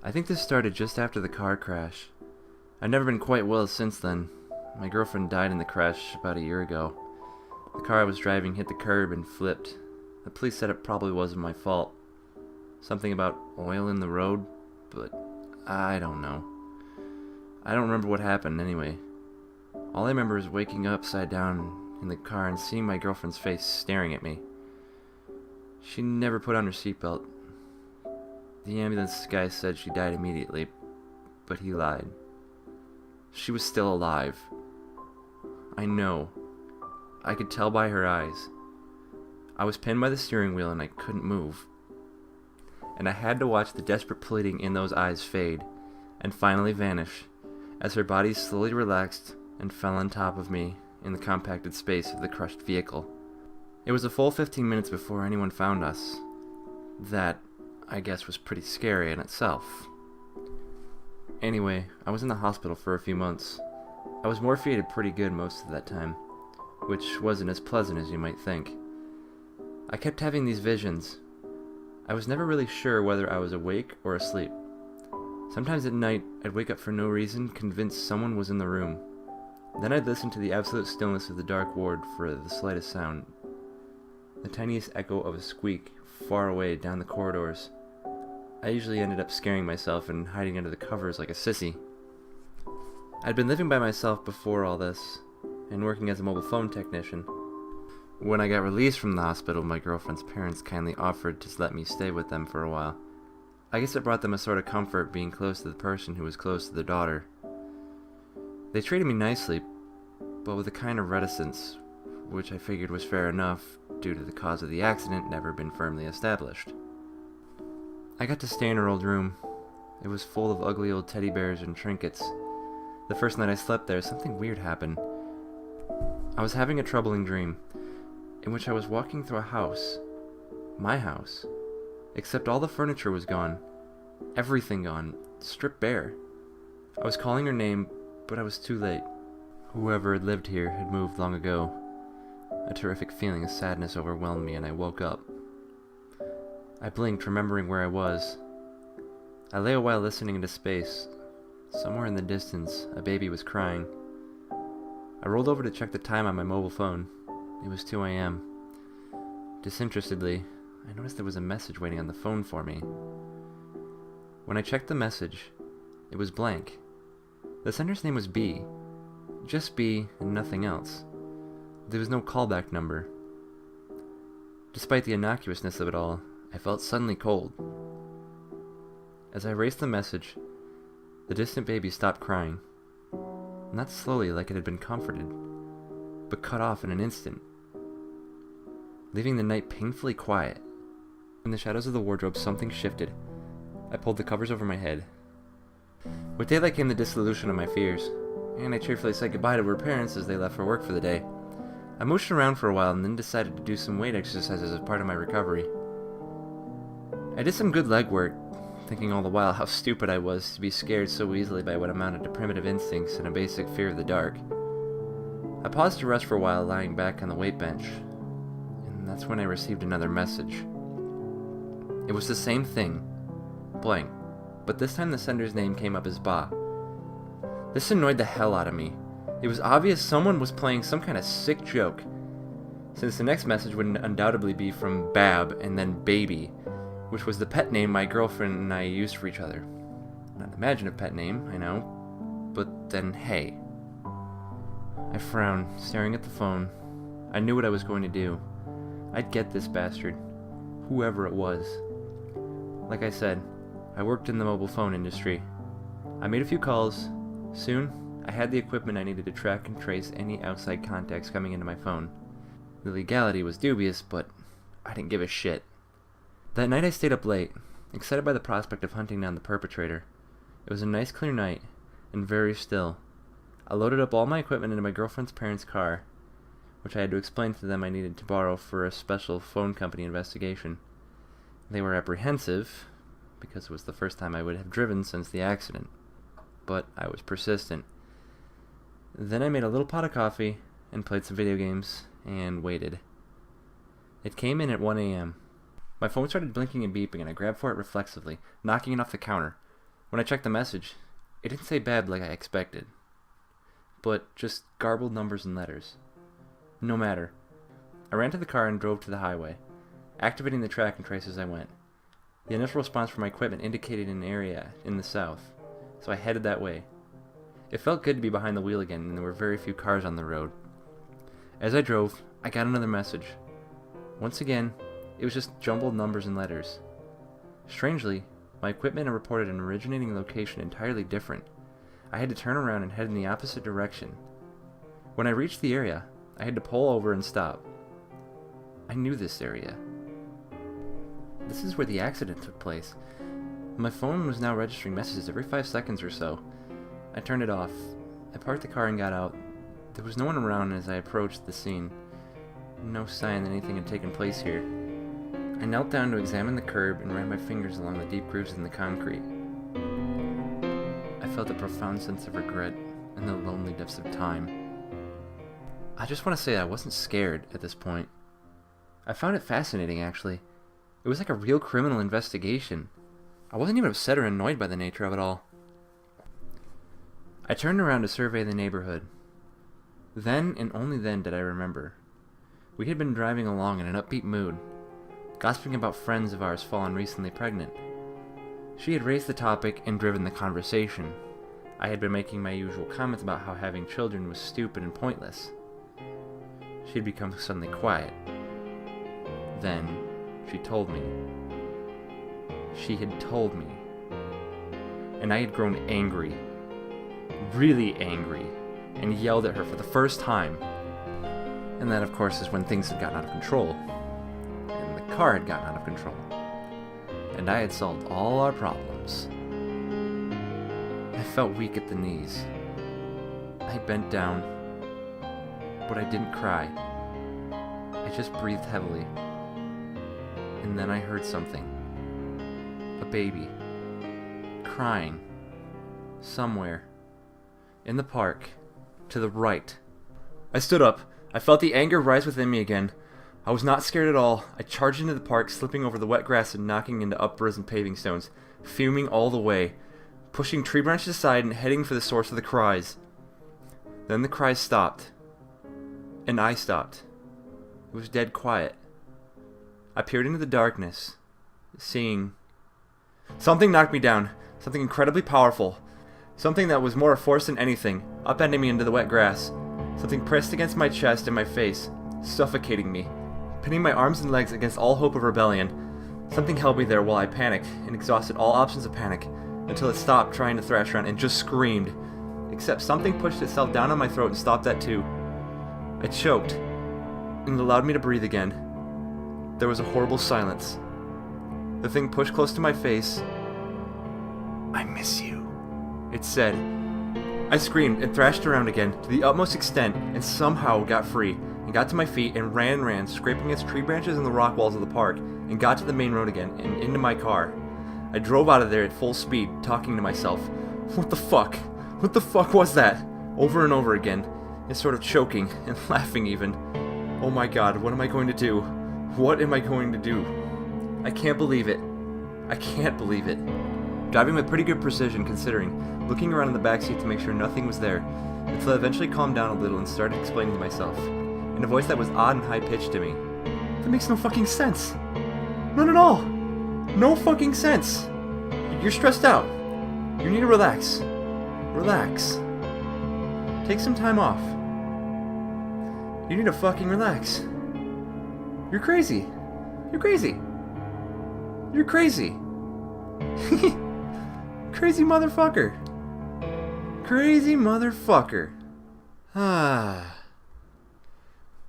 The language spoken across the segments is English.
I think this started just after the car crash. I've never been quite well since then. My girlfriend died in the crash about a year ago. The car I was driving hit the curb and flipped. The police said it probably wasn't my fault. Something about oil in the road, but I don't know. I don't remember what happened anyway. All I remember is waking up upside down in the car and seeing my girlfriend's face staring at me. She never put on her seatbelt. The ambulance guy said she died immediately, but he lied. She was still alive. I know. I could tell by her eyes. I was pinned by the steering wheel and I couldn't move. And I had to watch the desperate pleading in those eyes fade, and finally vanish, as her body slowly relaxed and fell on top of me in the compacted space of the crushed vehicle. It was a full 15 minutes before anyone found us. That, I guess, was pretty scary in itself. Anyway, I was in the hospital for a few months. I was morphiated pretty good most of that time, which wasn't as pleasant as you might think. I kept having these visions. I was never really sure whether I was awake or asleep. Sometimes at night, I'd wake up for no reason, convinced someone was in the room. Then I'd listen to the absolute stillness of the dark ward for the slightest sound. The tiniest echo of a squeak far away down the corridors. I usually ended up scaring myself and hiding under the covers like a sissy. I'd been living by myself before all this, and working as a mobile phone technician. When I got released from the hospital, my girlfriend's parents kindly offered to let me stay with them for a while. I guess it brought them a sort of comfort being close to the person who was close to their daughter. They treated me nicely, but with a kind of reticence, which I figured was fair enough due to the cause of the accident never been firmly established. I got to stay in her old room. It was full of ugly old teddy bears and trinkets. The first night I slept there, something weird happened. I was having a troubling dream, in which I was walking through a house. My house. Except all the furniture was gone. Everything gone. Stripped bare. I was calling her name, but I was too late. Whoever had lived here had moved long ago. A terrific feeling of sadness overwhelmed me and I woke up. I blinked, remembering where I was. I lay a while listening into space. Somewhere in the distance, a baby was crying. I rolled over to check the time on my mobile phone. It was 2 a.m. Disinterestedly, I noticed there was a message waiting on the phone for me. When I checked the message, it was blank. The sender's name was B. Just B and nothing else. There was no callback number. Despite the innocuousness of it all, I felt suddenly cold. As I erased the message, the distant baby stopped crying. Not slowly like it had been comforted, but cut off in an instant, leaving the night painfully quiet. In the shadows of the wardrobe, something shifted. I pulled the covers over my head. With daylight came the dissolution of my fears, and I cheerfully said goodbye to her parents as they left for work for the day. I mooshed around for a while and then decided to do some weight exercises as part of my recovery. I did some good leg work, thinking all the while how stupid I was to be scared so easily by what amounted to primitive instincts and a basic fear of the dark. I paused to rest for a while, lying back on the weight bench, and that's when I received another message. It was the same thing, blank, but this time the sender's name came up as Ba. This annoyed the hell out of me. It was obvious someone was playing some kind of sick joke, since the next message would undoubtedly be from Bab and then Baby, which was the pet name my girlfriend and I used for each other. Not an imaginative pet name, I know, but then hey. I frowned, staring at the phone. I knew what I was going to do. I'd get this bastard, whoever it was. Like I said, I worked in the mobile phone industry. I made a few calls. Soon, I had the equipment I needed to track and trace any outside contacts coming into my phone. The legality was dubious, but I didn't give a shit. That night I stayed up late, excited by the prospect of hunting down the perpetrator. It was a nice clear night, and very still. I loaded up all my equipment into my girlfriend's parents' car, which I had to explain to them I needed to borrow for a special phone company investigation. They were apprehensive, because it was the first time I would have driven since the accident, but I was persistent. Then I made a little pot of coffee, and played some video games, and waited. It came in at 1 a.m. My phone started blinking and beeping, and I grabbed for it reflexively, knocking it off the counter. When I checked the message, it didn't say bad like I expected, but just garbled numbers and letters. No matter. I ran to the car and drove to the highway, activating the track and trace as I went. The initial response from my equipment indicated an area in the south, so I headed that way. It felt good to be behind the wheel again, and there were very few cars on the road. As I drove, I got another message. Once again, it was just jumbled numbers and letters. Strangely, my equipment reported an originating location entirely different. I had to turn around and head in the opposite direction. When I reached the area, I had to pull over and stop. I knew this area. This is where the accident took place. My phone was now registering messages every 5 seconds or so. I turned it off. I parked the car and got out. There was no one around as I approached the scene. No sign that anything had taken place here. I knelt down to examine the curb and ran my fingers along the deep grooves in the concrete. I felt a profound sense of regret and the lonely depths of time. I just want to say I wasn't scared at this point. I found it fascinating, actually. It was like a real criminal investigation. I wasn't even upset or annoyed by the nature of it all. I turned around to survey the neighborhood. Then and only then did I remember. We had been driving along in an upbeat mood, gossiping about friends of ours fallen recently pregnant. She had raised the topic and driven the conversation. I had been making my usual comments about how having children was stupid and pointless. She had become suddenly quiet. Then, she told me. She had told me. And I had grown angry. Really angry. And yelled at her for the first time. And that, of course, is when things had gotten out of control. And the car had gotten out of control. And I had solved all our problems. I felt weak at the knees. I bent down. But I didn't cry. I just breathed heavily. And then I heard something. A baby. Crying. Somewhere. In the park. To the right. I stood up. I felt the anger rise within me again. I was not scared at all. I charged into the park, slipping over the wet grass and knocking into uprisen paving stones, fuming all the way, pushing tree branches aside and heading for the source of the cries. Then the cries stopped. And I stopped. It was dead quiet. I peered into the darkness, seeing... Something knocked me down. Something incredibly powerful. Something that was more a force than anything, upending me into the wet grass. Something pressed against my chest and my face, suffocating me, pinning my arms and legs against all hope of rebellion. Something held me there while I panicked and exhausted all options of panic, until it stopped trying to thrash around and just screamed. Except something pushed itself down on my throat and stopped that too. I choked, and it allowed me to breathe again. There was a horrible silence. The thing pushed close to my face. "I miss you," it said. I screamed and thrashed around again to the utmost extent and somehow got free and got to my feet and ran, scraping against tree branches and the rock walls of the park, and got to the main road again and into my car. I drove out of there at full speed, talking to myself. What the fuck? What the fuck was that? Over and over again, and sort of choking and laughing even. Oh my god, what am I going to do? What am I going to do? I can't believe it. I can't believe it. Driving with pretty good precision considering, looking around in the backseat to make sure nothing was there, until I eventually calmed down a little and started explaining to myself, in a voice that was odd and high-pitched to me. That makes no fucking sense. None at all. No fucking sense. You're stressed out. You need to relax. Relax. Take some time off. You need to fucking relax. You're crazy. You're crazy. You're crazy. Crazy motherfucker. Crazy motherfucker. Ah.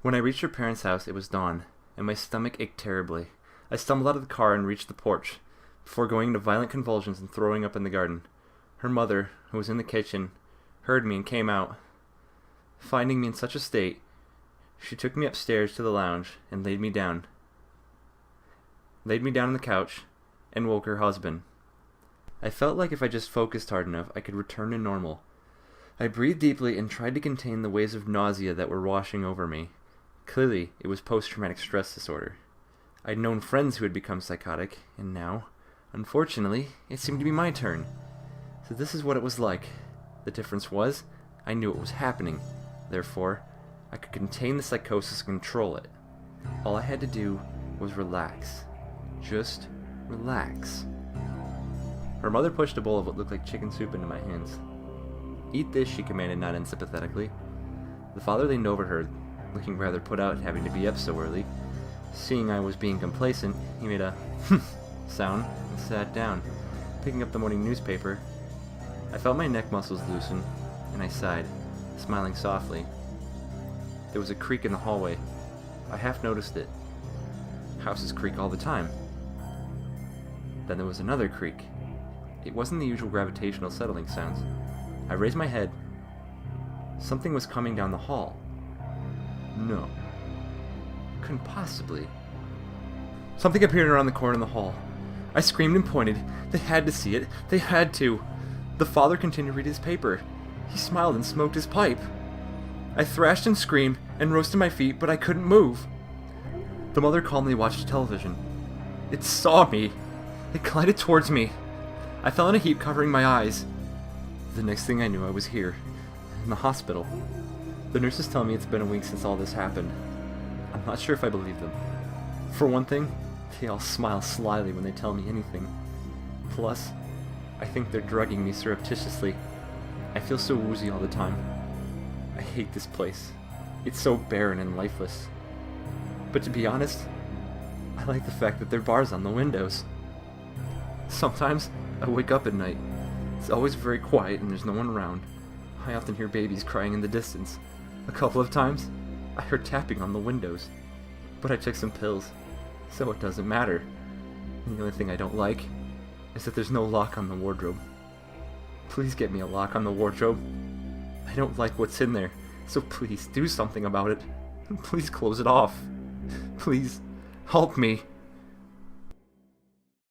When I reached her parents' house, it was dawn, and my stomach ached terribly. I stumbled out of the car and reached the porch, before going into violent convulsions and throwing up in the garden. Her mother, who was in the kitchen, heard me and came out. Finding me in such a state, she took me upstairs to the lounge and laid me down. Laid me down on the couch and woke her husband. I felt like if I just focused hard enough, I could return to normal. I breathed deeply and tried to contain the waves of nausea that were washing over me. Clearly, it was post-traumatic stress disorder. I'd known friends who had become psychotic, and now, unfortunately, it seemed to be my turn. So this is what it was like. The difference was, I knew it was happening. Therefore, I could contain the psychosis and control it. All I had to do was relax. Just relax. Her mother pushed a bowl of what looked like chicken soup into my hands. "Eat this," she commanded not unsympathetically. The father leaned over her, looking rather put out at having to be up so early. Seeing I was being complacent, he made a sound and sat down, picking up the morning newspaper. I felt my neck muscles loosen, and I sighed, smiling softly. There was a creak in the hallway. I half noticed it. Houses creak all the time. Then there was another creak. It wasn't the usual gravitational settling sounds. I raised my head. Something was coming down the hall. No. Couldn't possibly. Something appeared around the corner in the hall. I screamed and pointed. They had to see it. They had to. The father continued to read his paper. He smiled and smoked his pipe. I thrashed and screamed and rose to my feet, but I couldn't move. The mother calmly watched television. It saw me. It glided towards me. I fell in a heap, covering my eyes. The next thing I knew, I was here, in the hospital. The nurses tell me it's been a week since all this happened. I'm not sure if I believe them. For one thing, they all smile slyly when they tell me anything. Plus, I think they're drugging me surreptitiously. I feel so woozy all the time. I hate this place. It's so barren and lifeless. But to be honest, I like the fact that there are bars on the windows. Sometimes I wake up at night. It's always very quiet and there's no one around. I often hear babies crying in the distance. A couple of times, I heard tapping on the windows. But I took some pills, so it doesn't matter. And the only thing I don't like is that there's no lock on the wardrobe. Please get me a lock on the wardrobe. I don't like what's in there, so please do something about it. Please close it off. Please help me.